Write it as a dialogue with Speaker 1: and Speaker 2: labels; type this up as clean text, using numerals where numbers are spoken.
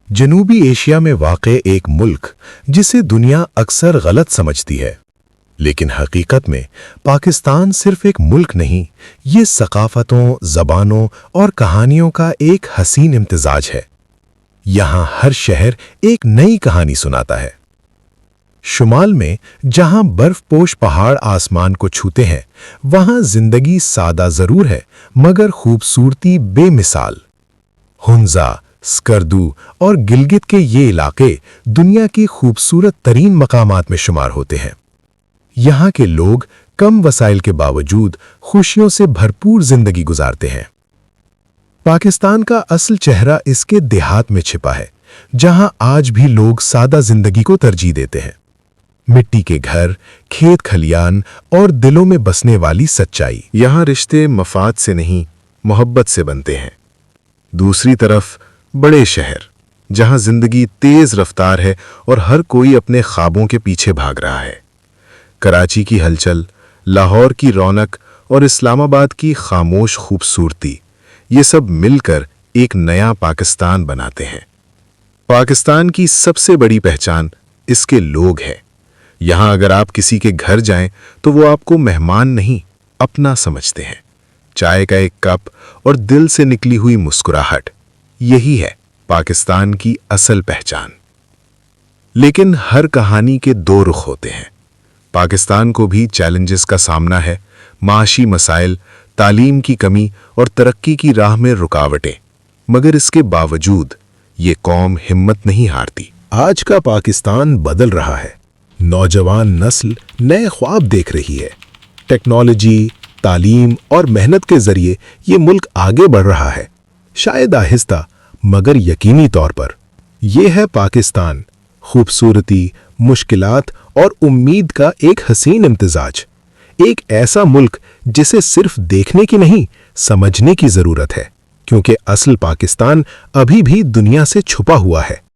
Speaker 1: جنوبی ایشیا میں واقع ایک ملک جسے دنیا اکثر غلط سمجھتی ہے، لیکن حقیقت میں پاکستان صرف ایک ملک نہیں، یہ ثقافتوں، زبانوں اور کہانیوں کا ایک حسین امتزاج ہے۔ یہاں ہر شہر ایک نئی کہانی سناتا ہے۔ شمال میں جہاں برف پوش پہاڑ آسمان کو چھوتے ہیں، وہاں زندگی سادہ ضرور ہے مگر خوبصورتی بے مثال۔ ہنزا، سکردو اور گلگت کے یہ علاقے دنیا کی خوبصورت ترین مقامات میں شمار ہوتے ہیں۔ یہاں کے لوگ کم وسائل کے باوجود خوشیوں سے بھرپور زندگی گزارتے ہیں۔ پاکستان کا اصل چہرہ اس کے دیہات میں چھپا ہے، جہاں آج بھی لوگ سادہ زندگی کو ترجیح دیتے ہیں۔ مٹی کے گھر، کھیت کھلیان اور دلوں میں بسنے والی سچائی۔ یہاں رشتے مفاد سے نہیں، محبت سے بنتے ہیں۔ دوسری طرف بڑے شہر، جہاں زندگی تیز رفتار ہے اور ہر کوئی اپنے خوابوں کے پیچھے بھاگ رہا ہے۔ کراچی کی ہلچل، لاہور کی رونق اور اسلام آباد کی خاموش خوبصورتی، یہ سب مل کر ایک نیا پاکستان بناتے ہیں۔ پاکستان کی سب سے بڑی پہچان اس کے لوگ ہے۔ یہاں اگر آپ کسی کے گھر جائیں تو وہ آپ کو مہمان نہیں، اپنا سمجھتے ہیں۔ چائے کا ایک کپ اور دل سے نکلی ہوئی مسکراہٹ، یہی ہے پاکستان کی اصل پہچان۔ لیکن ہر کہانی کے دو رخ ہوتے ہیں۔ پاکستان کو بھی چیلنجز کا سامنا ہے، معاشی مسائل، تعلیم کی کمی اور ترقی کی راہ میں رکاوٹیں، مگر اس کے باوجود یہ قوم ہمت نہیں ہارتی۔
Speaker 2: آج کا پاکستان بدل رہا ہے۔ نوجوان نسل نئے خواب دیکھ رہی ہے۔ ٹیکنالوجی، تعلیم اور محنت کے ذریعے یہ ملک آگے بڑھ رہا ہے، شاید آہستہ مگر یقینی طور پر۔ یہ ہے پاکستان، خوبصورتی، مشکلات اور امید کا ایک حسین امتزاج۔ ایک ایسا ملک جسے صرف دیکھنے کی نہیں، سمجھنے کی ضرورت ہے، کیونکہ اصل پاکستان ابھی بھی دنیا سے چھپا ہوا ہے۔